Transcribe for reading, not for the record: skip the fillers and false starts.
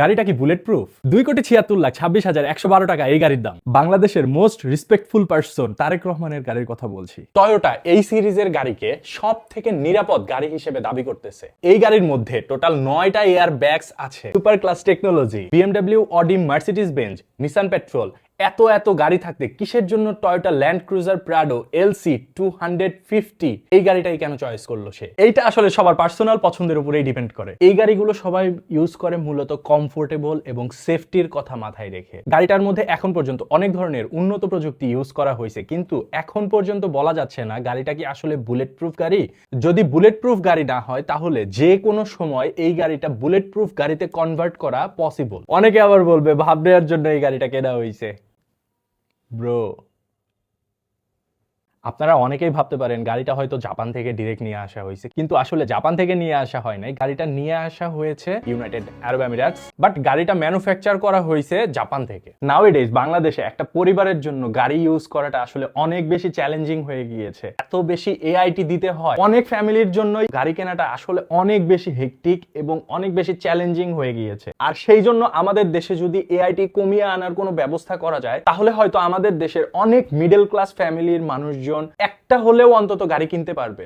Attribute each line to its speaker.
Speaker 1: গাড়িটা কি bullet proof? 2,76,26,112 টাকা এই গাড়ির দাম। বাংলাদেশের মোস্ট রেসপেক্টফুল পারসন তারেক রহমানের গাড়ির কথা বলছি। টয়োটা এই সিরিজের গাড়িকে সব থেকে নিরাপদ গাড়ি হিসেবে দাবি করতেছে। এই গাড়ির মধ্যে টোটাল 9টা এয়ার ব্যাগস আছে, super class technology, BMW, Audi, Mercedes Benz, Nissan petrol, এত গাড়ি থাকতে কিসের জন্য Toyota land cruiser Prado LC 250 এই গাড়িটাই কেন চয়েস করলো সে? এইটা আসলে সবার পার্সোনাল পছন্দের উপরেই ডিপেন্ড করে। এই গাড়িগুলো সবাই ইউজ করে মূলত কমফোর্টেবল এবং সেফটির কথা মাথায় রেখে। গাড়িটার মধ্যে এখন পর্যন্ত অনেক ধরনের উন্নত প্রযুক্তি ইউজ করা হয়েছে, কিন্তু এখন পর্যন্ত বলা যাচ্ছে না গাড়িটা কি আসলে বুলেট প্রুফ গাড়ি। যদি বুলেট প্রুফ গাড়ি না হয় তাহলে যে কোনো সময় এই গাড়িটা বুলেট প্রুফ গাড়িতে কনভার্ট করা পসিবল। অনেকে আবার বলবে ভাব নেওয়ার জন্য এই গাড়িটা কেনা হয়েছে। ব্রো, আপনারা অনেকেই ভাবতে পারেন গাড়িটা হয়তো জাপান থেকে ডিরেক্ট নিয়ে আসা হয়েছে, কিন্তু আসলে জাপান থেকে নিয়ে আসা হয় নাই। গাড়িটা নিয়ে আসা হয়েছে ইউনাইটেড আরব আমিরাটস, বাট গাড়িটা ম্যানুফ্যাকচার করা হয়েছে জাপান থেকে। নাওএডেজ বাংলাদেশে একটা পরিবারের জন্য গাড়ি ইউজ করাটা আসলে অনেক বেশি চ্যালেঞ্জিং হয়ে গিয়েছে। এত বেশি এআইটি দিতে হয়, অনেক ফ্যামিলির জন্যই গাড়ি কেনাটা আসলে অনেক বেশি হেক্টিক এবং অনেক বেশি চ্যালেঞ্জিং হয়ে গিয়েছে। আর সেই জন্য আমাদের দেশে যদি এআইটি কমিয়ে আনার কোনো ব্যবস্থা করা যায় তাহলে হয়তো আমাদের দেশের অনেক মিডল ক্লাস ফ্যামিলির মানুষজন একটা হলেও অন্তত গাড়ি কিনতে পারবে।